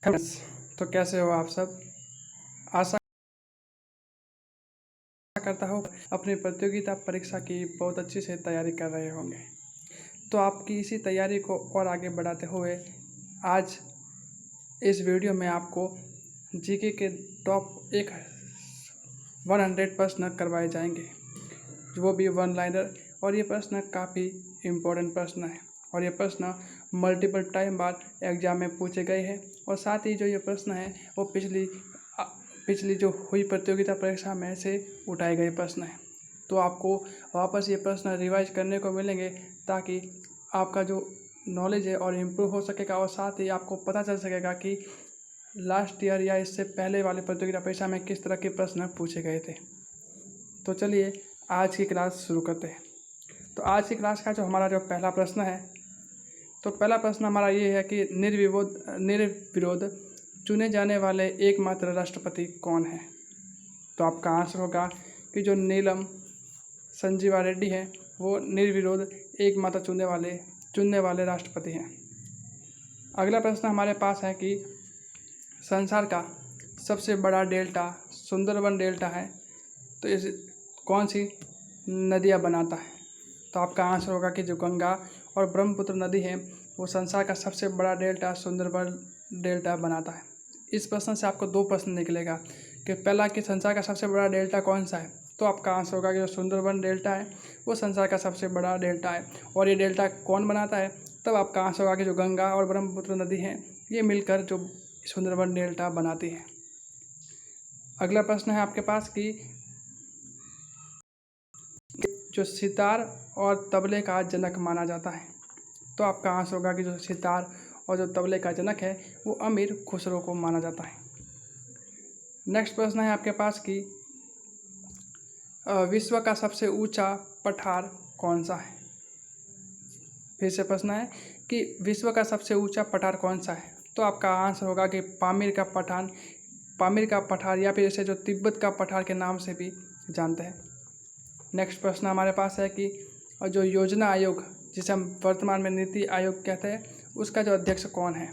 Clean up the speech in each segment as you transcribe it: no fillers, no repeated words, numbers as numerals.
Friends, तो कैसे हो आप सब। आशा करता हूँ अपनी प्रतियोगिता परीक्षा की बहुत अच्छी से तैयारी कर रहे होंगे। तो आपकी इसी तैयारी को और आगे बढ़ाते हुए आज इस वीडियो में आपको जीके के टॉप 100 प्रश्न करवाए जाएंगे, वो भी वन लाइनर। और ये प्रश्न काफ़ी इम्पोर्टेंट प्रश्न है और ये प्रश्न मल्टीपल टाइम बाद एग्जाम में पूछे गए हैं। और साथ ही जो ये प्रश्न है वो पिछली जो हुई प्रतियोगिता परीक्षा में से उठाए गए प्रश्न हैं। तो आपको वापस ये प्रश्न रिवाइज करने को मिलेंगे ताकि आपका जो नॉलेज है और इम्प्रूव हो सकेगा और साथ ही आपको पता चल सकेगा कि लास्ट ईयर या इससे पहले वाले प्रतियोगिता परीक्षा में किस तरह के प्रश्न पूछे गए थे। तो चलिए आज की क्लास शुरू करते हैं। तो आज की क्लास का जो हमारा जो पहला प्रश्न है, तो पहला प्रश्न हमारा ये है कि निर्विरोध चुने जाने वाले एकमात्र राष्ट्रपति कौन है। तो आपका आंसर होगा कि जो नीलम संजीवा रेड्डी है वो निर्विरोध एकमात्र चुनने वाले राष्ट्रपति हैं। अगला प्रश्न हमारे पास है कि संसार का सबसे बड़ा डेल्टा सुंदरबन डेल्टा है, तो इस कौन सी नदियाँ बनाता है। तो आपका आंसर होगा कि जो गंगा और ब्रह्मपुत्र नदी है वो संसार का सबसे बड़ा डेल्टा सुंदरबन डेल्टा बनाता है। इस प्रश्न से आपको दो प्रश्न निकलेगा कि पहला कि संसार का सबसे बड़ा डेल्टा कौन सा है। तो आपका आंसर होगा कि जो सुंदरबन डेल्टा है वो संसार का सबसे बड़ा डेल्टा है। और ये डेल्टा कौन बनाता है, तब आपका आंसर होगा कि जो गंगा और ब्रह्मपुत्र नदी हैं ये मिलकर जो सुंदरबन डेल्टा बनाती है। अगला प्रश्न है आपके पास कि जो सितार और तबले का जनक माना जाता है। तो आपका आंसर होगा कि जो सितार और जो तबले का जनक है वो अमीर खुसरो को माना जाता है। नेक्स्ट प्रश्न है आपके पास कि विश्व का सबसे ऊंचा पठार कौन सा है। फिर से प्रश्न है कि विश्व का सबसे ऊंचा पठार कौन सा है। तो आपका आंसर होगा कि पामीर का पठार या फिर इसे जो तिब्बत का पठार के नाम से भी जानते हैं। नेक्स्ट प्रश्न हमारे पास है कि जो योजना आयोग जिसे हम वर्तमान में नीति आयोग कहते हैं उसका जो अध्यक्ष कौन है,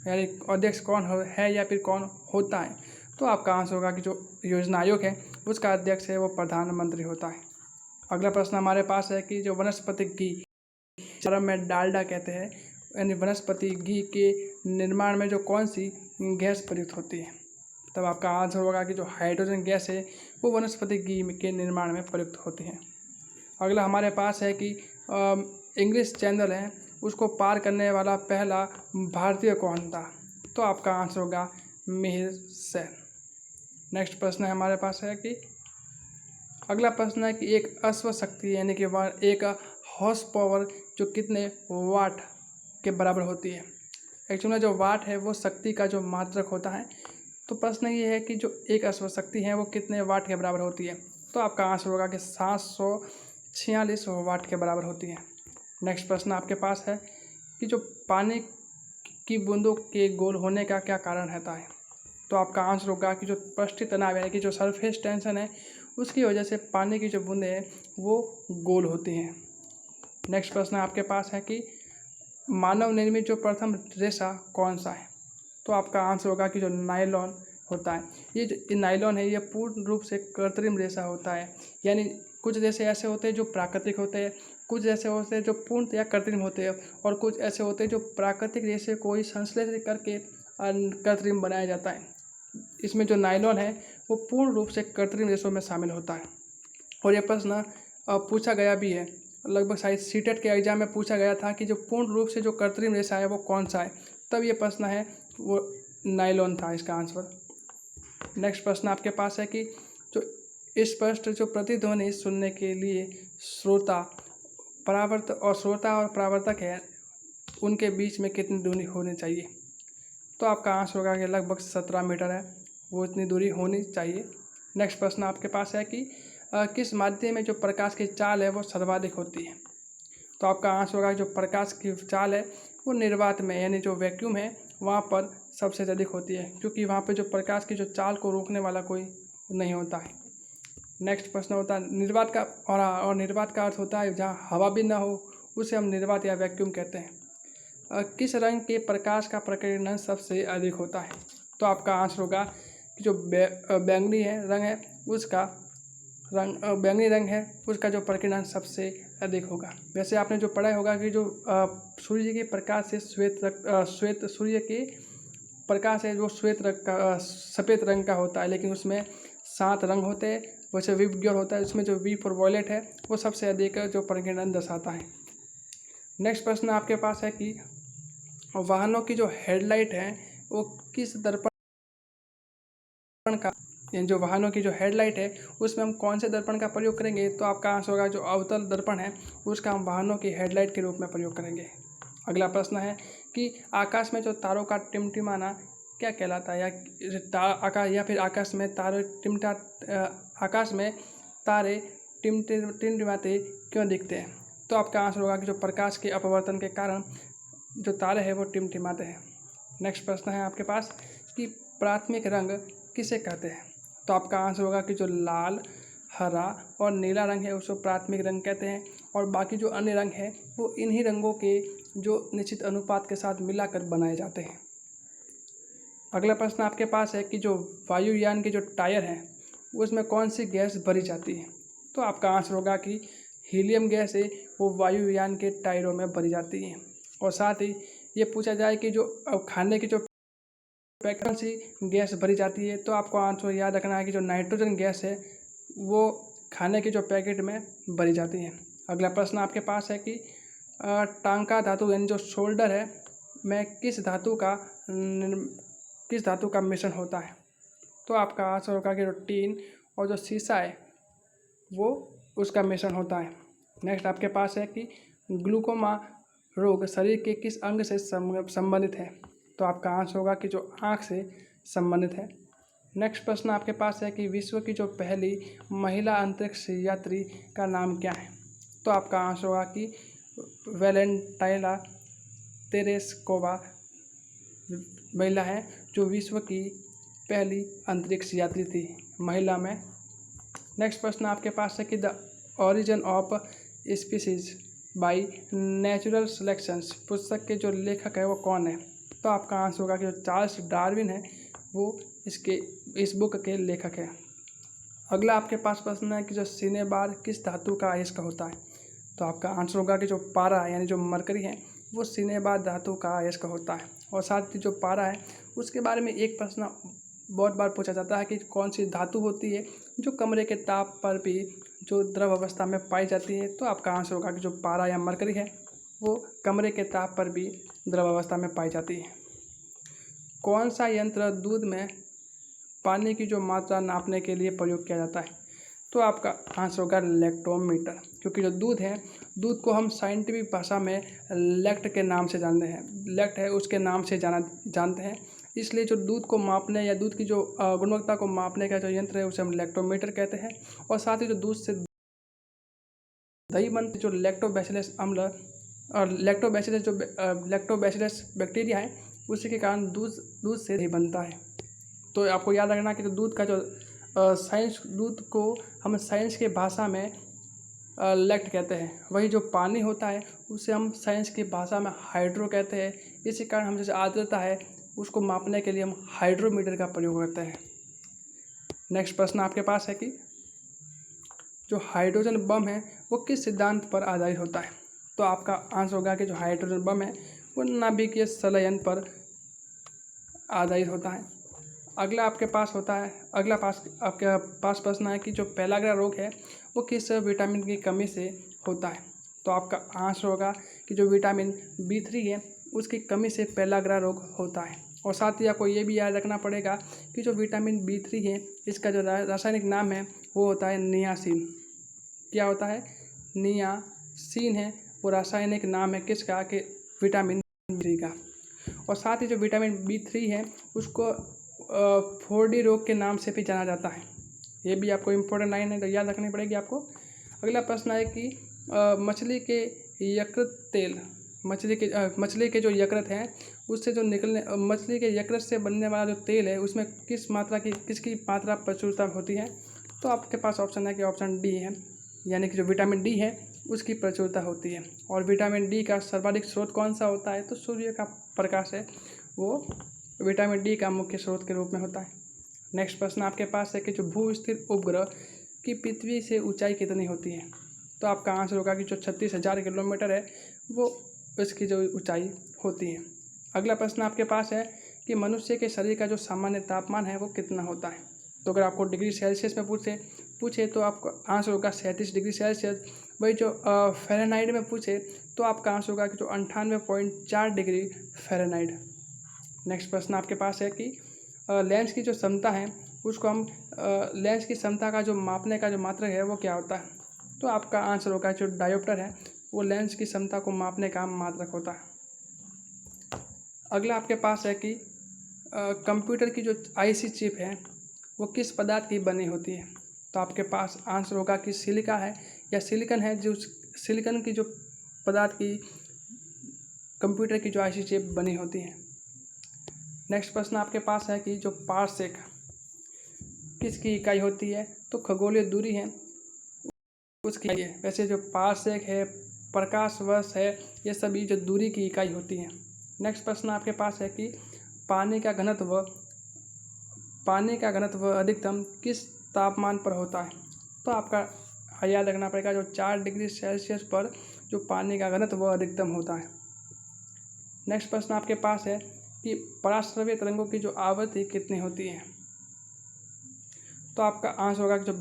यानी अध्यक्ष कौन है या फिर कौन होता है। तो आपका आंसर होगा कि जो योजना आयोग है उसका अध्यक्ष है वो प्रधानमंत्री होता है। अगला प्रश्न हमारे पास है कि जो वनस्पति घी चरम में डालडा कहते हैं, यानी वनस्पति घी के निर्माण में जो कौन सी गैस प्रयुक्त होती है। तब आपका आंसर होगा कि जो हाइड्रोजन गैस है वो वनस्पति घी के निर्माण में प्रयुक्त होती है। अगला हमारे पास है कि इंग्लिश चैनल है उसको पार करने वाला पहला भारतीय कौन था। तो आपका आंसर होगा मिहिर सेन। नेक्स्ट प्रश्न है हमारे पास है कि अगला प्रश्न है कि एक अश्व शक्ति यानी कि एक हॉर्स पावर जो कितने वाट के बराबर होती है। एक्चुअली जो वाट है वो शक्ति का जो मात्रक होता है। तो प्रश्न ये है कि जो एक अश्व शक्ति है वो कितने वाट के बराबर होती है। तो आपका आंसर होगा कि 746 वाट के बराबर होती है। नेक्स्ट प्रश्न आपके पास है कि जो पानी की बूंदों के गोल होने का क्या कारण रहता है। तो आपका आंसर होगा कि जो पृष्ठीय तनाव यानी कि जो सरफेस टेंशन है उसकी वजह से पानी की जो बूंदें हैं वो गोल होती हैं। नेक्स्ट प्रश्न आपके पास है कि मानव निर्मित जो प्रथम रेशा कौन सा है। तो आपका आंसर होगा कि जो नायलॉन होता है। ये जो नायलॉन है ये पूर्ण रूप से कृत्रिम रेशा होता है, यानी कुछ रेशे ऐसे होते हैं जो प्राकृतिक होते हैं, कुछ ऐसे होते हैं जो पूर्णतया कृत्रिम होते हैं और कुछ ऐसे होते हैं जो प्राकृतिक रेशे को ही संश्लेषित करके कृत्रिम बनाया जाता है। इसमें जो नायलॉन है वो पूर्ण रूप से कृत्रिम रेशों में शामिल होता है। और ये प्रश्न पूछा गया भी है, लगभग शायद सीटेट के एग्जाम में पूछा गया था कि जो पूर्ण रूप से जो कृत्रिम रेशा है वो कौन सा है। तब ये प्रश्न है वो नायलॉन था इसका आंसर। नेक्स्ट प्रश्न आपके पास है कि जो स्पष्ट जो प्रतिध्वनि सुनने के लिए श्रोता और परावर्तक है उनके बीच में कितनी दूरी होनी चाहिए। तो आपका आंसर होगा कि लगभग 17 मीटर है, वो इतनी दूरी होनी चाहिए। नेक्स्ट प्रश्न आपके पास है कि किस माध्यम में जो प्रकाश की चाल है वो सर्वाधिक होती है। तो आपका आंसर होगा जो प्रकाश की चाल है वो निर्वात में यानी जो वैक्यूम है वहाँ पर सबसे अधिक होती है, क्योंकि वहाँ पे जो प्रकाश की जो चाल को रोकने वाला कोई नहीं होता है। नेक्स्ट प्रश्न होता है निर्वात का, और निर्वात का अर्थ होता है जहाँ हवा भी ना हो उसे हम निर्वात या वैक्यूम कहते हैं। किस रंग के प्रकाश का प्रकीर्णन सबसे अधिक होता है? तो आपका आंसर होगा कि जो बैंगनी है रंग है उसका बैंगनी रंग है उसका जो प्रकीर्णन सबसे अधिक होगा। वैसे आपने जो पढ़ा होगा कि जो सूर्य के प्रकाश से श्वेत सूर्य के प्रकाश है जो श्वेत रंग का सफ़ेद रंग का होता है, लेकिन उसमें 7 रंग होते हैं। वैसे विबग्योर होता है, उसमें जो वी फॉर वॉयलेट है वो सबसे अधिक जो प्रकीर्णन दर्शाता है। नेक्स्ट प्रश्न आपके पास है कि वाहनों की जो हेडलाइट है वो किस दर्पण का, जो वाहनों की जो हेडलाइट है उसमें हम कौन से दर्पण का प्रयोग करेंगे? तो आपका आंसर होगा जो अवतल दर्पण है उसका हम वाहनों की हेडलाइट के रूप में प्रयोग करेंगे। अगला प्रश्न है कि आकाश में जो तारों का टिमटिमाना क्या कहलाता है, या फिर आकाश में तारे टिमटिमाते क्यों दिखते हैं? तो आपका आंसर होगा कि जो प्रकाश के अपवर्तन के कारण जो तारे हैं वो टिमटिमाते हैं। नेक्स्ट प्रश्न है आपके पास कि प्राथमिक रंग किसे कहते हैं? तो आपका आंसर होगा कि जो लाल, हरा और नीला रंग है उसको प्राथमिक रंग कहते हैं, और बाकी जो अन्य रंग है वो इन्हीं रंगों के जो निश्चित अनुपात के साथ मिलाकर बनाए जाते हैं। अगला प्रश्न आपके पास है कि जो वायुयान के जो टायर हैं उसमें कौन सी गैस भरी जाती है? तो आपका आंसर होगा कि हीलियम गैस है वो वायुयान के टायरों में भरी जाती है। और साथ ही ये पूछा जाए कि जो खाने की जो कौन सी गैस भरी जाती है, तो आपको आंसर याद रखना है कि जो नाइट्रोजन गैस है वो खाने के जो पैकेट में भरी जाती है। अगला प्रश्न आपके पास है कि टांका धातु यानी जो शोल्डर है में किस धातु का मिश्रण होता है? तो आपका आंसर होगा कि जो टीन और जो शीशा है वो उसका मिश्रण होता है। नेक्स्ट आपके पास है कि ग्लूकोमा रोग शरीर के किस अंग से संबंधित है? तो आपका आंसर होगा कि जो आँख से संबंधित है। नेक्स्ट प्रश्न आपके पास है कि विश्व की जो पहली महिला अंतरिक्ष यात्री का नाम क्या है? तो आपका आंसर होगा कि वैलेंटाइना तेरेस्कोवा महिला है जो विश्व की पहली अंतरिक्ष यात्री थी महिला में। नेक्स्ट प्रश्न आपके पास है कि the origin of species by natural selections पुस्तक के जो लेखक है वो कौन है? तो आपका आंसर होगा कि जो चार्ल्स डार्विन है वो इस बुक के लेखक है। अगला आपके पास प्रश्न है कि जो सिनेबार किस धातु का अयस्क होता है? तो आपका आंसर होगा कि जो पारा यानी जो मरकरी है वो सिनेबार धातु का अयस्क होता है। और साथ ही जो पारा है उसके बारे में एक प्रश्न बहुत बार पूछा जाता है कि कौन सी धातु होती है जो कमरे के ताप पर भी जो द्रव अवस्था में पाई जाती है? तो आपका आंसर होगा कि जो पारा या मरकरी है वो कमरे के ताप पर भी द्रव अवस्था में पाई जाती है। कौन सा यंत्र दूध में पानी की जो मात्रा नापने के लिए प्रयोग किया जाता है? तो आपका आंसर होगा लैक्टोमीटर, क्योंकि जो दूध है दूध को हम साइंटिफिक भाषा में लैक्ट के नाम से जानते हैं, लैक्ट है उसके नाम से जानते हैं। इसलिए जो दूध को मापने या दूध की जो गुणवत्ता को मापने का जो यंत्र है उसे हम लैक्टोमीटर कहते हैं। और साथ ही जो दूध से दही बनते जो लैक्टोबैसिलस अम्ल और लैक्टोबैसिलस बैक्टीरिया है उसी के कारण दूध से दही बनता है। तो आपको याद रखना कि जो दूध का जो दूध को हम साइंस के भाषा में लैक्ट कहते हैं, वही जो पानी होता है उसे हम साइंस की भाषा में हाइड्रो कहते हैं। इसी कारण हम जैसे आर्द्रता है उसको मापने के लिए हम हाइड्रोमीटर का प्रयोग करते हैं। नेक्स्ट प्रश्न आपके पास है कि जो हाइड्रोजन बम है वो किस सिद्धांत पर आधारित होता है? तो आपका आंसर होगा कि जो हाइड्रोजन बम है वो नाभिकीय संलयन पर आधारित होता है। अगला आपके पास प्रश्न है कि जो पेलाग्रा रोग है वो किस विटामिन की कमी से होता है? तो आपका आंसर होगा कि जो विटामिन B3 है उसकी कमी से पेलाग्रा रोग होता है। और साथ ही आपको ये भी याद रखना पड़ेगा कि जो विटामिन B3 है इसका जो रासायनिक नाम है वो होता है नियासिन। क्या होता है? नियासिन है वो रासायनिक नाम है किसका? कि विटामिन B3 का। और साथ ही जो विटामिन B3 है उसको 4D रोग के नाम से भी जाना जाता है। ये भी आपको इम्पोर्टेंट लाइन है तो याद रखनी पड़ेगी आपको। अगला प्रश्न है कि मछली के यकृत तेल मछली के जो यकृत हैं उससे जो मछली के यकृत से बनने वाला जो तेल है उसमें किसकी मात्रा प्रचुरता होती है? तो आपके पास ऑप्शन है कि ऑप्शन डी है, यानी कि जो विटामिन डी है उसकी प्रचुरता होती है। और विटामिन डी का सर्वाधिक स्रोत कौन सा होता है? तो सूर्य का प्रकाश है, वो विटामिन डी का मुख्य स्रोत के रूप में होता है। नेक्स्ट प्रश्न आपके पास है कि जो भू स्थिर उपग्रह की पृथ्वी से ऊंचाई कितनी होती है? तो आपका आंसर होगा कि जो 36,000 किलोमीटर है वो इसकी जो ऊंचाई होती है। अगला प्रश्न आपके पास है कि मनुष्य के शरीर का जो सामान्य तापमान है वो कितना होता है? तो अगर आपको डिग्री सेल्सियस में पूछे तो आपका आंसर होगा 37 डिग्री सेल्सियस। वही जो फ़ारेनहाइट में पूछे तो आपका आंसर होगा कि जो 98.4 डिग्री फ़ारेनहाइट। नेक्स्ट प्रश्न आपके पास है कि लेंस की जो क्षमता है उसको हम लेंस की क्षमता का जो मापने का जो मात्रक है वो क्या होता है? तो आपका आंसर होगा जो डायोप्टर है वो लेंस की क्षमता को मापने का मात्रक होता है। अगला आपके पास है कि कंप्यूटर की जो आईसी चिप है वो किस पदार्थ की बनी होती है? तो आपके पास आंसर होगा कि सिलिका है या सिलिकन है। जो सिलिकन की जो पदार्थ की कंप्यूटर की जो आईसी चिप बनी होती है। नेक्स्ट प्रश्न आपके पास है कि जो पारसेक किसकी इकाई होती है? तो खगोलीय दूरी है उसकी है। वैसे जो पारसेक है, प्रकाश वर्ष है, ये सभी जो दूरी की इकाई होती है। नेक्स्ट प्रश्न आपके पास है कि पानी का घनत्व अधिकतम किस तापमान पर होता है? तो आपका याद रखना पड़ेगा जो 4 डिग्री सेल्सियस पर जो पानी का घनत्व अधिकतम होता है। नेक्स्ट प्रश्न आपके पास है कि पराश्रव्य तरंगों की जो आवृत्ति कितनी होती है? तो आपका आंसर होगा कि जो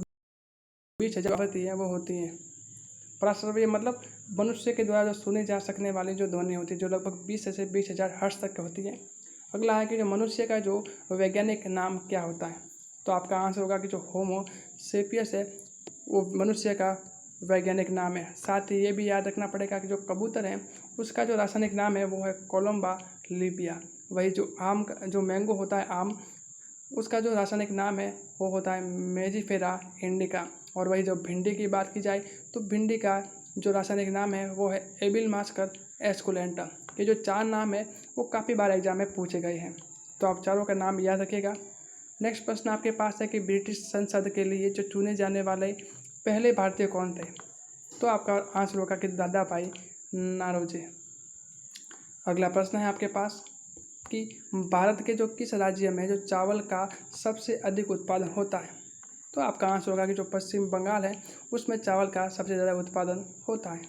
20,000 आवृत्ति है वो होती है। पराश्रव्य मतलब मनुष्य के द्वारा जो सुनी जा सकने वाली जो ध्वनि होती है जो लगभग 20 से 20,000 हर्ट्ज तक होती है। अगला है कि जो मनुष्य का जो वैज्ञानिक नाम क्या होता है? तो आपका आंसर होगा कि जो होमो सेपियस है वो मनुष्य का वैज्ञानिक नाम है। साथ ही ये भी याद रखना पड़ेगा कि जो कबूतर है उसका जो रासायनिक नाम है वो है कोलम्बा लिबिया। वही जो आम का जो मैंगो होता है आम, उसका जो रासायनिक नाम है वो होता है मेजिफेरा इंडिका। और वही जो भिंडी की बात की जाए तो भिंडी का जो रासायनिक नाम है वो है एबिलमास्कर एस्कुलेंटा। ये जो 4 नाम है वो काफ़ी बार एग्जाम में पूछे गए हैं, तो आप चारों का नाम याद रखिएगा। नेक्स्ट प्रश्न आपके पास है कि ब्रिटिश संसद के लिए जो चुने जाने वाले पहले भारतीय कौन थे? तो आपका आंसर होगा कि दादा भाई नारोजे। अगला प्रश्न है आपके पास कि भारत के जो किस राज्य में जो चावल का सबसे अधिक उत्पादन होता है? तो आपका आंसर होगा कि जो पश्चिम बंगाल है उसमें चावल का सबसे ज़्यादा उत्पादन होता है।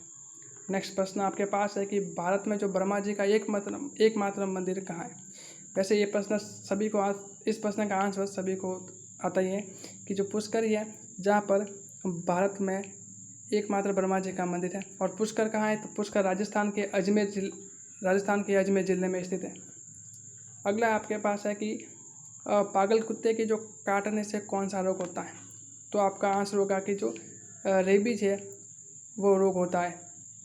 नेक्स्ट प्रश्न आपके पास है कि भारत में जो ब्रह्मा जी का एकमात्र मंदिर कहाँ है? वैसे ये प्रश्न इस प्रश्न का आंसर सभी को आता ही है कि जो पुष्कर ही है जहाँ पर भारत में एकमात्र ब्रह्मा जी का मंदिर है। और पुष्कर कहाँ है? तो पुष्कर राजस्थान के अजमेर जिले में स्थित है। अगला आपके पास है कि पागल कुत्ते के जो काटने से कौन सा रोग होता है? तो आपका आंसर होगा कि जो रेबीज है वो रोग होता है,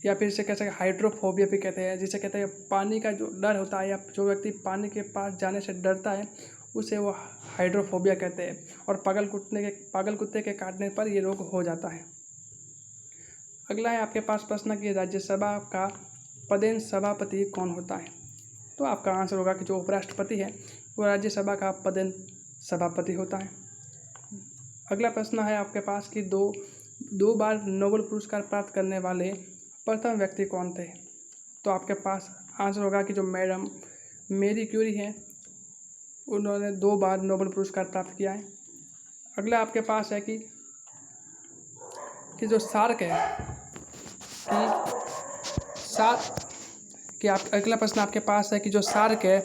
या फिर इसे कहते हैं हाइड्रोफोबिया भी कहते हैं, जिसे कहते हैं पानी का जो डर होता है या जो व्यक्ति पानी के पास जाने से डरता है उसे वो हाइड्रोफोबिया कहते हैं। और पागल कुत्ते के काटने पर ये रोग हो जाता है। अगला है आपके पास प्रश्न कि राज्यसभा का पदेन सभापति कौन होता है? तो आपका आंसर होगा कि जो उपराष्ट्रपति है वो राज्यसभा का पदेन सभापति होता है। अगला प्रश्न है आपके पास कि दो बार नोबेल पुरस्कार प्राप्त करने वाले प्रथम व्यक्ति कौन थे? तो आपके पास आंसर होगा कि जो मैडम मेरी क्यूरी हैं उन्होंने 2 बार नोबेल पुरस्कार प्राप्त किया है। अगला आपके पास है कि जो सार्क है अगला प्रश्न आपके पास है कि जो सार्क है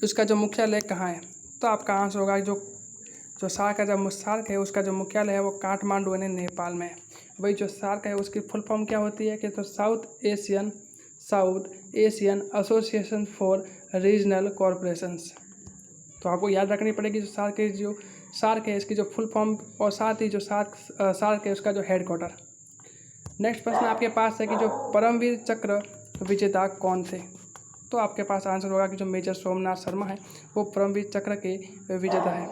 उसका जो मुख्यालय कहाँ है? तो आपका आंसर होगा जो सार्क है उसका जो मुख्यालय है वो काठमांडू यानी नेपाल में है। वही जो सार्क है उसकी फुल फॉर्म क्या होती है कि तो south Asian association for regional corporations. तो आपको याद रखनी पड़ेगी जो सार्क है इसकी जो फुल फॉर्म, और साथ ही जो सार्क है उसका जो हेडक्वार्टर। नेक्स्ट प्रश्न आपके पास है कि जो परमवीर चक्र विजेता कौन थे? तो आपके पास आंसर होगा कि जो मेजर सोमनाथ शर्मा है वो परमवीर चक्र के विजेता है।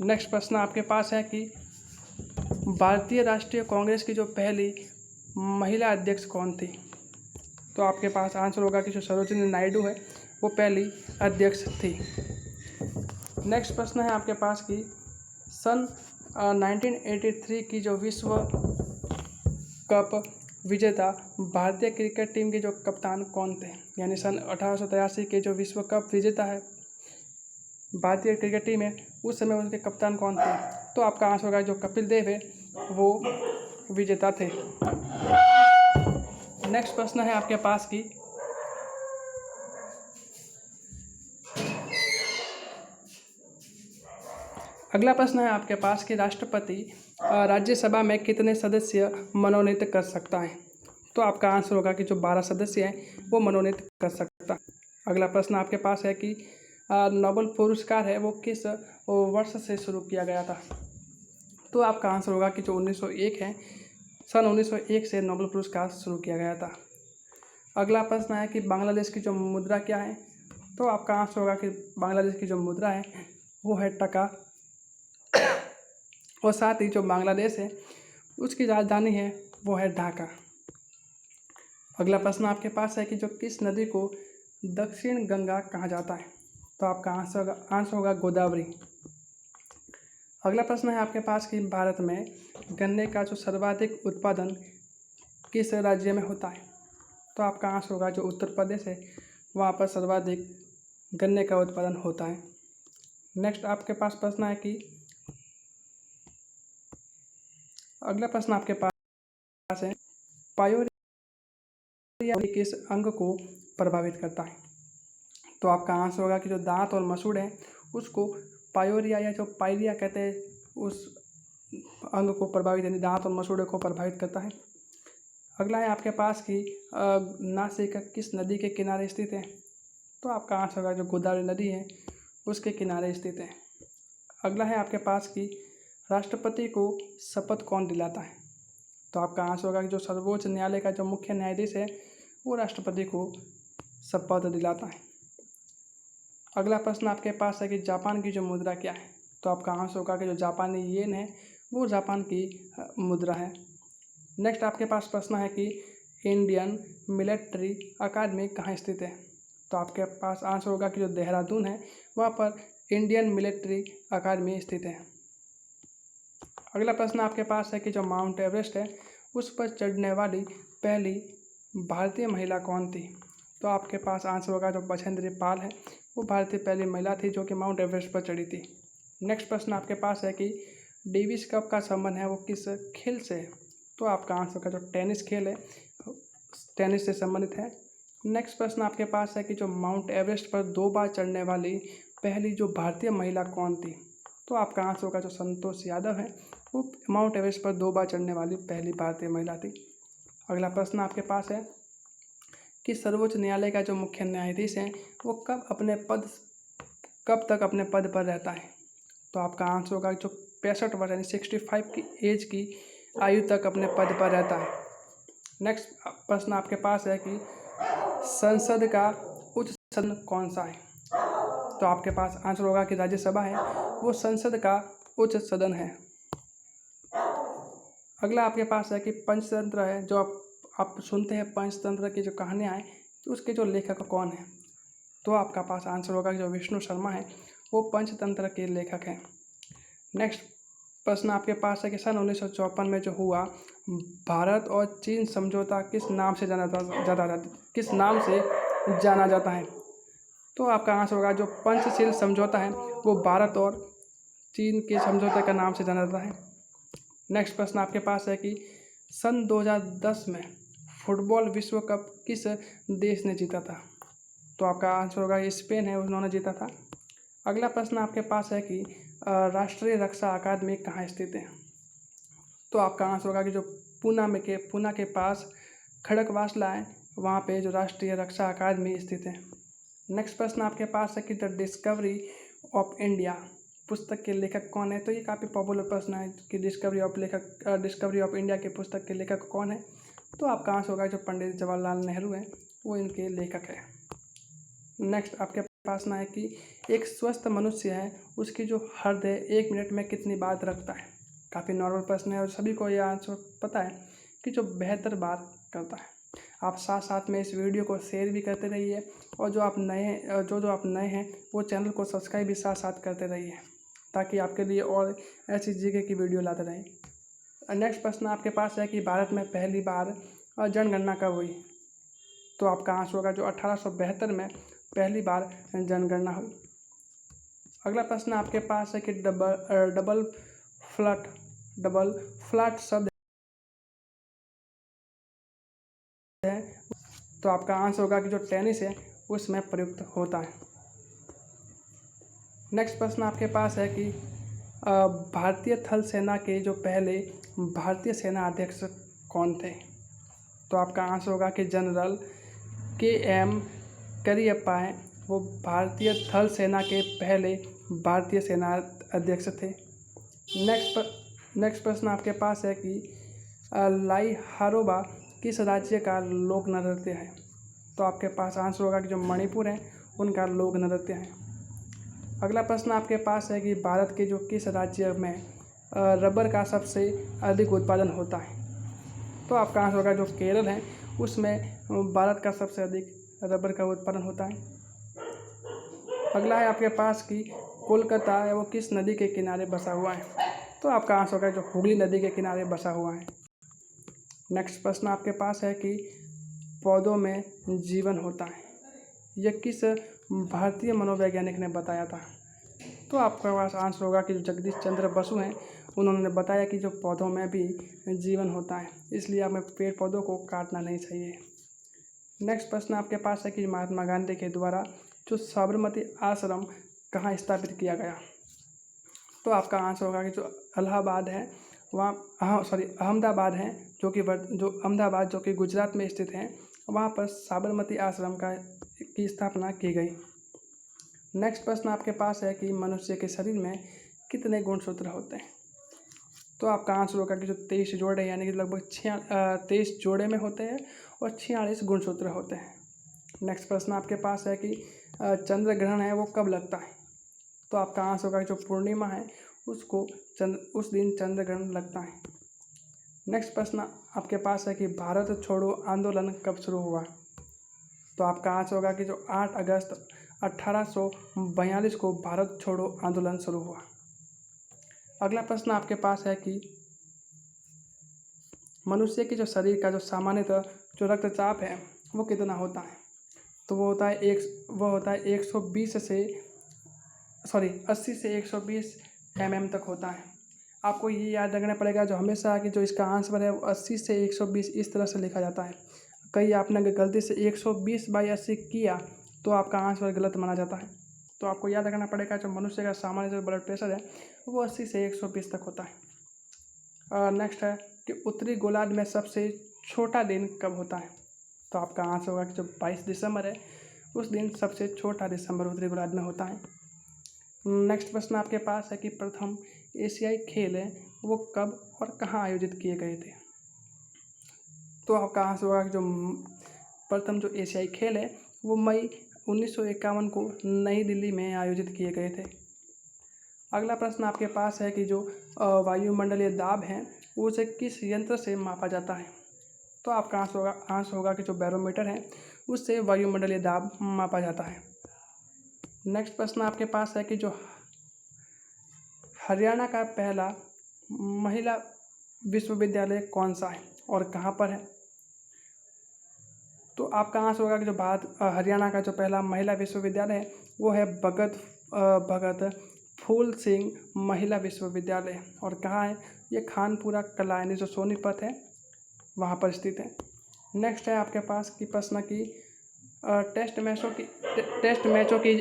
नेक्स्ट प्रश्न आपके पास है कि भारतीय राष्ट्रीय कांग्रेस की जो पहली महिला अध्यक्ष कौन थी? तो आपके पास आंसर होगा कि जो सरोजिनी नायडू है वो पहली अध्यक्ष थी। नेक्स्ट प्रश्न है आपके पास कि सन 1983 की जो विश्व कप विजेता भारतीय क्रिकेट टीम के जो कप्तान कौन थे? यानी सन 1883 के जो विश्व कप विजेता है भारतीय क्रिकेट टीम है, उस समय उनके कप्तान कौन थे? तो आपका आंसर होगा जो कपिल देव है वो विजेता थे। नेक्स्ट प्रश्न है आपके पास की, अगला प्रश्न है आपके पास कि राष्ट्रपति राज्यसभा में कितने सदस्य मनोनीत कर सकता है? तो आपका आंसर होगा कि जो 12 सदस्य हैं वो मनोनीत कर सकता है। अगला प्रश्न आपके पास है कि नोबेल पुरस्कार है वो किस वर्ष से शुरू किया गया था? तो आपका आंसर होगा कि जो 1901 है, सन 1901 से नोबेल पुरस्कार शुरू किया गया था। अगला प्रश्न है कि बांग्लादेश की जो मुद्रा क्या है? तो आपका आंसर होगा कि बांग्लादेश की जो मुद्रा है वो है टका, और साथ ही जो बांग्लादेश है उसकी राजधानी है वो है ढाका। अगला प्रश्न आपके पास है कि जो किस नदी को दक्षिण गंगा कहा जाता है? तो आपका आंसर होगा गोदावरी। अगला प्रश्न है आपके पास कि भारत में गन्ने का जो सर्वाधिक उत्पादन किस राज्य में होता है? तो आपका आंसर होगा जो उत्तर प्रदेश है वहाँ पर सर्वाधिक गन्ने का उत्पादन होता है। नेक्स्ट आपके पास प्रश्न है कि अगला प्रश्न आपके पास है पायोरिया किस अंग को प्रभावित करता है? तो आपका आंसर होगा कि जो दांत और मसूड़ है उसको पायोरिया या जो पायरिया कहते हैं उस अंग को प्रभावित, यानी दांत और मसूड़े को प्रभावित करता है। अगला है आपके पास कि नासिक किस नदी के किनारे स्थित है? तो आपका आंसर होगा जो गोदावरी नदी है उसके किनारे स्थित है। अगला है आपके पास कि राष्ट्रपति को शपथ कौन दिलाता है? तो आपका आंसर होगा कि जो सर्वोच्च न्यायालय का जो मुख्य न्यायाधीश है वो राष्ट्रपति को शपथ दिलाता है। अगला प्रश्न आपके पास है कि जापान की जो मुद्रा क्या है? तो आपका आंसर होगा कि जो जापानी येन है वो जापान की मुद्रा है। नेक्स्ट आपके पास प्रश्न है कि इंडियन मिलिट्री अकादमी कहाँ स्थित है? तो आपके पास आंसर होगा कि जो देहरादून है वहाँ पर इंडियन मिलिट्री अकादमी स्थित है। अगला प्रश्न आपके पास है कि जो माउंट एवरेस्ट है उस पर चढ़ने वाली पहली भारतीय महिला कौन थी? तो आपके पास आंसर होगा जो बछेंद्री पाल है वो भारतीय पहली महिला थी जो कि माउंट एवरेस्ट पर चढ़ी थी। नेक्स्ट प्रश्न आपके पास है कि डेविस कप का संबंध है वो किस खेल से है? तो आपका आंसर होगा जो टेनिस खेल है, टेनिस से संबंधित है। नेक्स्ट प्रश्न आपके पास है कि जो माउंट एवरेस्ट पर 2 बार चढ़ने वाली पहली जो भारतीय महिला कौन थी? तो आपका आंसर होगा जो संतोष यादव है वो माउंट एवरेस्ट पर 2 बार चढ़ने वाली पहली भारतीय महिला थी। अगला प्रश्न आपके पास है कि सर्वोच्च न्यायालय का जो मुख्य न्यायाधीश है वो कब तक अपने पद पर रहता है? तो आपका आंसर होगा जो 65 वर्ष यानी 65 की एज की आयु तक अपने पद पर रहता है। नेक्स्ट प्रश्न आपके पास है कि संसद का उच्च सदन कौन सा है? तो आपके पास आंसर होगा कि राज्यसभा है वो संसद का उच्च सदन है। अगला आपके पास है कि पंचतंत्र है, जो आप सुनते हैं पंचतंत्र की जो कहानियाँ हैं तो उसके जो लेखक कौन है? तो आपका पास आंसर होगा कि जो विष्णु शर्मा है वो पंचतंत्र के लेखक हैं। नेक्स्ट प्रश्न आपके पास है कि सन 1954 में जो हुआ भारत और चीन समझौता किस नाम से जाना जाता है? तो आपका आंसर होगा जो पंचशील समझौता है वो भारत और चीन के समझौते का नाम से जाना जाता है। नेक्स्ट प्रश्न आपके पास है कि सन 2010 में फुटबॉल विश्व कप किस देश ने जीता था? तो आपका आंसर होगा स्पेन है, उन्होंने जीता था। अगला प्रश्न आपके पास है कि राष्ट्रीय रक्षा अकादमी कहाँ स्थित है? तो आपका आंसर होगा कि जो पूना के पास खड़गवासला है वहाँ पे जो राष्ट्रीय रक्षा अकादमी स्थित है। नेक्स्ट प्रश्न आपके पास है कि द डिस्कवरी ऑफ इंडिया पुस्तक के लेखक कौन है? तो ये काफ़ी पॉपुलर प्रश्न है कि डिस्कवरी ऑफ इंडिया के पुस्तक के लेखक कौन है? तो आपका आंसर होगा जो पंडित जवाहरलाल नेहरू हैं वो इनके लेखक है। नेक्स्ट आपके पास ना है कि एक स्वस्थ मनुष्य है उसकी जो हृदय 1 मिनट में कितनी बार धड़कता है? काफ़ी नॉर्मल प्रश्न है और सभी को यह आंसर पता है कि जो 72 बार करता है। आप साथ साथ में इस वीडियो को शेयर भी करते रहिए और जो आप नए हैं वो चैनल को सब्सक्राइब भी साथ साथ करते रहिए ताकि आपके लिए और ऐसी जगह की वीडियो लाते रहें। नेक्स्ट प्रश्न आपके पास है कि भारत में पहली बार जनगणना कब हुई? तो आपका आंसर होगा जो 1872 में पहली बार जनगणना हुई। अगला प्रश्न आपके पास है कि डबल फ्लैट शब्द है, तो आपका आंसर होगा कि जो टेनिस है उसमें प्रयुक्त होता है। नेक्स्ट प्रश्न आपके पास है कि भारतीय थल सेना के जो पहले भारतीय सेना अध्यक्ष कौन थे? तो आपका आंसर होगा कि जनरल KM करियप्पा हैं, वो भारतीय थल सेना के पहले भारतीय सेना अध्यक्ष थे। नेक्स्ट प्रश्न आपके पास है कि लाई हारोबा किस राज्य का लोक नृत्य है? तो आपके पास आंसर होगा कि जो मणिपुर है उनका लोक नृत्य है। अगला प्रश्न आपके पास है कि भारत के जो किस राज्य में रबर का सबसे अधिक उत्पादन होता है? तो आपका आंसर होगा जो केरल है, उसमें भारत का सबसे अधिक रबर का उत्पादन होता है। अगला है आपके पास कि कोलकाता है वो किस नदी के किनारे बसा हुआ है? तो आपका आंसर होगा जो हुगली नदी के किनारे बसा हुआ है। नेक्स्ट प्रश्न आपके पास है कि पौधों में जीवन होता है, यह किस भारतीय मनोवैज्ञानिक ने बताया था? तो आपके पास आंसर होगा कि जो जगदीश चंद्र बसु हैं, उन्होंने बताया कि जो पौधों में भी जीवन होता है, इसलिए हमें पेड़ पौधों को काटना नहीं चाहिए। नेक्स्ट प्रश्न आपके पास है कि महात्मा गांधी के द्वारा जो साबरमती आश्रम कहाँ स्थापित किया गया? तो आपका आंसर होगा कि जो इलाहाबाद है वहाँ अहमदाबाद है, अहमदाबाद जो कि गुजरात में स्थित है, वहाँ पर साबरमती आश्रम की स्थापना की गई। नेक्स्ट प्रश्न आपके पास है कि मनुष्य के शरीर में कितने गुणसूत्र होते हैं? तो आपका आंसर होगा कि जो 23 जोड़े यानी कि लगभग 23 जोड़े में होते हैं और 46 गुणसूत्र होते हैं। नेक्स्ट प्रश्न आपके पास है कि चंद्र ग्रहण है वो कब लगता है? तो आपका आंसर होगा जो पूर्णिमा है उस दिन चंद्र ग्रहण लगता है। नेक्स्ट प्रश्न आपके पास है कि भारत छोड़ो आंदोलन कब शुरू हुआ? तो आपका आंसर होगा कि जो 8 अगस्त 1842 को भारत छोड़ो आंदोलन शुरू हुआ। अगला प्रश्न आपके पास है कि मनुष्य के जो शरीर का जो सामान्यतः जो रक्तचाप है वो कितना होता है? तो वो होता है 80 से 120 mm तक होता है। आपको ये याद रखना पड़ेगा जो हमेशा कि जो इसका आंसर है वो 80 से 120 इस तरह से लिखा जाता है। कहीं आपने अगर गलती से 120/80 किया तो आपका आंसर गलत माना जाता है। तो आपको याद रखना पड़ेगा जो मनुष्य का सामान्य जो ब्लड प्रेशर है वो 80 से 120 तक होता है। नेक्स्ट है कि उत्तरी गोलार्ध में सबसे छोटा दिन कब होता है? तो आपका आंसर होगा कि जो 22 दिसंबर है उस दिन सबसे छोटा दिसंबर उत्तरी गोलार्ध में होता है। नेक्स्ट प्रश्न आपके पास है कि प्रथम एशियाई खेल है वो कब और कहाँ आयोजित किए गए थे? तो आपका आंसर होगा कि जो प्रथम जो एशियाई खेल है वो मई 1951 को नई दिल्ली में आयोजित किए गए थे। अगला प्रश्न आपके पास है कि जो वायुमंडलीय दाब है वो उसे किस यंत्र से मापा जाता है? तो आपका आंसर होगा कि जो बैरोमीटर है उससे वायुमंडलीय दाब मापा जाता है। नेक्स्ट प्रश्न आपके पास है कि जो हरियाणा का पहला महिला विश्वविद्यालय कौन सा है और कहाँ पर है? तो आपका आंसर होगा कि जो हरियाणा का जो पहला महिला विश्वविद्यालय है वो है भगत फूल सिंह महिला विश्वविद्यालय। और कहाँ है? ये खानपुरा कला यानी जो सोनीपत है वहाँ पर स्थित है। नेक्स्ट है आपके पास की प्रश्न की टेस्ट मैचों की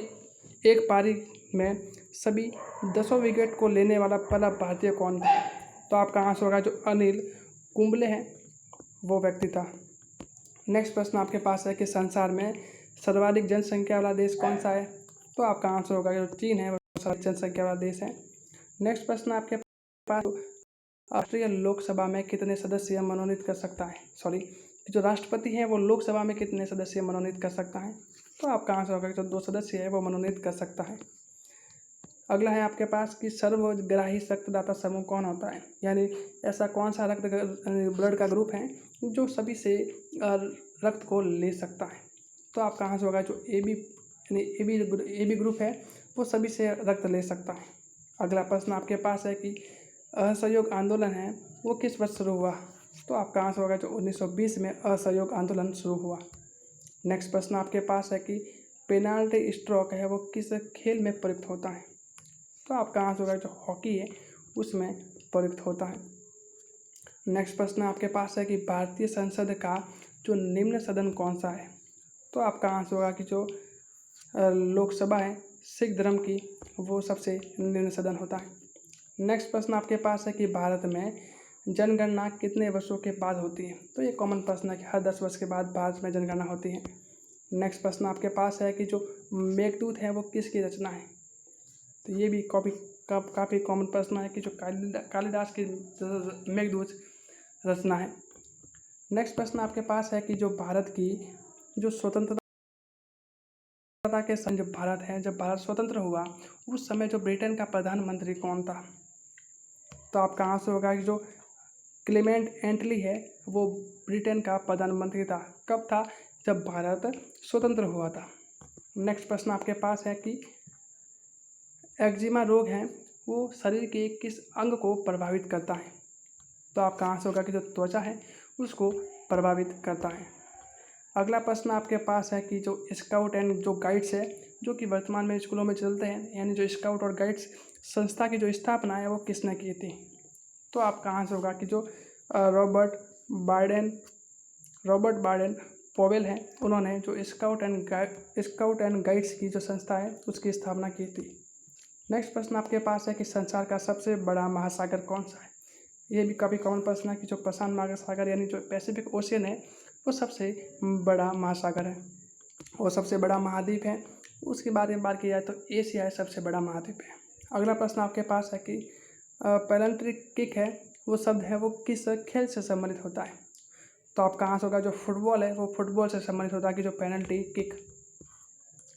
एक पारी में सभी 10 विकेट को लेने वाला पहला भारतीय कौन था? तो आपका आंसर होगा जो अनिल कुंबले हैं वो व्यक्ति था। नेक्स्ट प्रश्न आपके पास है कि संसार में सर्वाधिक जनसंख्या वाला देश कौन सा है? तो आपका आंसर होगा जो चीन है वो सर्वाधिक जनसंख्या वाला देश है। नेक्स्ट प्रश्न आपके पास राष्ट्रीय लोकसभा में कितने सदस्य मनोनीत कर सकता है? जो राष्ट्रपति हैं वो लोकसभा में कितने सदस्य मनोनीत कर सकता है? तो आपका आंसर होगा जो 2 सदस्य है वो मनोनीत कर सकता है। अगला है आपके पास कि सर्वग्राही रक्तदाता समूह कौन होता है, यानी ऐसा कौन सा ब्लड का ग्रुप है जो सभी से रक्त को ले सकता है? तो आपका आंसर होगा जो AB ग्रुप है वो सभी से रक्त ले सकता है। अगला प्रश्न आपके पास है कि असहयोग आंदोलन है वो किस वर्ष शुरू हुआ? तो आपका आंसर होगा जो 1920 में असहयोग आंदोलन शुरू हुआ। नेक्स्ट प्रश्न आपके पास है कि पेनाल्टी स्ट्रोक है वो किस खेल में प्रयुक्त होता है? तो आपका आंसर होगा जो हॉकी है उसमें प्रयुक्त होता है। नेक्स्ट प्रश्न आपके पास है कि भारतीय संसद का जो निम्न सदन कौन सा है? तो आपका आंसर होगा कि जो लोकसभा है सिख धर्म की, वो सबसे निम्न सदन होता है। नेक्स्ट प्रश्न आपके पास है कि भारत में जनगणना कितने वर्षों के बाद होती है? तो ये कॉमन प्रश्न है कि हर 10 वर्ष के बाद भारत में जनगणना होती है। नेक्स्ट प्रश्न आपके पास है कि जो मेघदूत है वो किसकी रचना है? तो ये भी काफ़ी कॉमन प्रश्न है कि जो कालिदास की मेघदूत रचना है। नेक्स्ट प्रश्न आपके पास है कि जो भारत की जो स्वतंत्रता के समय जब भारत स्वतंत्र हुआ उस समय जो ब्रिटेन का प्रधानमंत्री कौन था? तो आपका आंसर होगा कि जो क्लेमेंट एटली है वो ब्रिटेन का प्रधानमंत्री था। कब था? जब भारत स्वतंत्र हुआ था। नेक्स्ट प्रश्न आपके पास है कि एक्जिमा रोग है वो शरीर के किस अंग को प्रभावित करता है? तो आपका आंसर होगा कि जो त्वचा है उसको प्रभावित करता है। अगला प्रश्न आपके पास है कि जो स्काउट एंड जो गाइड्स है जो कि वर्तमान में स्कूलों में चलते हैं, यानी जो स्काउट और गाइड्स संस्था की जो स्थापना है वो किसने की थी? तो आपका आंसर होगा कि जो रॉबर्ट बार्डेन पॉवेल है, उन्होंने जो स्काउट एंड गाइड्स की जो संस्था है उसकी स्थापना की थी। नेक्स्ट प्रश्न आपके पास है कि संसार का सबसे बड़ा महासागर कौन सा है? ये भी काफ़ी कॉमन प्रश्न है कि जो प्रशांत महासागर यानी जो पैसिफिक ओशियन है वो सबसे बड़ा महासागर है और सबसे बड़ा महाद्वीप है। उसके बारे में बात की जाए तो एशिया है सबसे बड़ा महाद्वीप है। अगला प्रश्न आपके पास है कि पेनल्टी किक है वो शब्द है वो किस खेल से संबंधित होता है? तो आपका आंसर होगा जो फुटबॉल है वो फुटबॉल से संबंधित होता है कि जो पेनल्टी किक।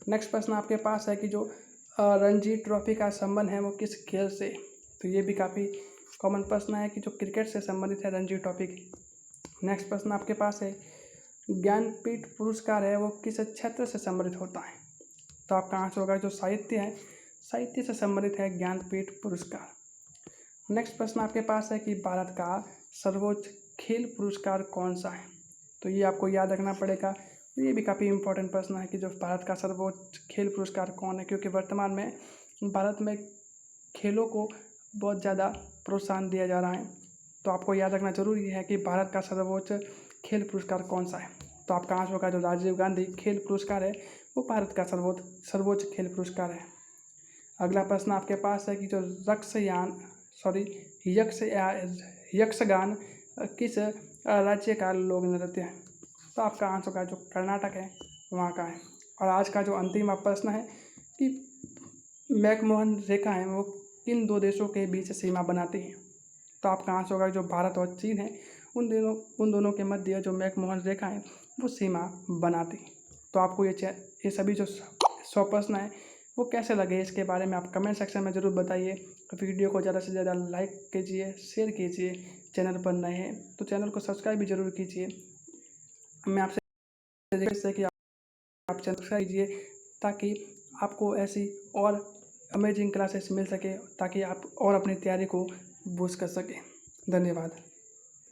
नेक्स्ट प्रश्न आपके पास है कि जो रणजी ट्रॉफी का संबंध है वो किस खेल से? तो ये भी काफ़ी कॉमन प्रश्न है कि जो क्रिकेट से संबंधित है रणजी ट्रॉफी। नेक्स्ट प्रश्न आपके पास है ज्ञानपीठ पुरस्कार है वो किस क्षेत्र से संबंधित होता है? तो आपका आंसर होगा जो साहित्य है, साहित्य से संबंधित है ज्ञानपीठ पुरस्कार। नेक्स्ट प्रश्न आपके पास है कि भारत का सर्वोच्च खेल पुरस्कार कौन सा है? तो ये आपको याद रखना पड़ेगा। ये भी काफ़ी इंपॉर्टेंट प्रश्न है कि जो भारत का सर्वोच्च खेल पुरस्कार कौन है, क्योंकि वर्तमान में भारत में खेलों को बहुत ज़्यादा प्रोत्साहन दिया जा रहा है। तो आपको याद रखना जरूरी है कि भारत का सर्वोच्च खेल पुरस्कार कौन सा है। तो आपका आंसर होगा जो राजीव गांधी खेल पुरस्कार है वो भारत का सर्वोच्च खेल पुरस्कार है। अगला प्रश्न आपके पास है कि जो यक्षगान किस राज्य का लोक नृत्य है? तो आपका आंसर होगा जो कर्नाटक है वहाँ का है। और आज का जो अंतिम प्रश्न है कि मैकमोहन रेखा है वो किन दो देशों के बीच सीमा बनाती है? तो आपका आंसर होगा जो भारत और चीन है उन दोनों के मध्य जो मैकमोहन रेखा है वो सीमा बनाती। तो आपको ये सभी जो 100 प्रश्न है वो कैसे लगे इसके बारे में आप कमेंट सेक्शन में ज़रूर बताइए। वीडियो को ज़्यादा से ज़्यादा लाइक कीजिए, शेयर कीजिए। चैनल पर नए हैं तो चैनल को सब्सक्राइब भी ज़रूर कीजिए। मैं आपसे रिक्वेस्ट है कि आप चैनल सब्सक्राइब कीजिए ताकि आपको ऐसी और अमेजिंग क्लासेस मिल सके, ताकि आप और अपनी तैयारी को बूस्ट कर सकें। धन्यवाद।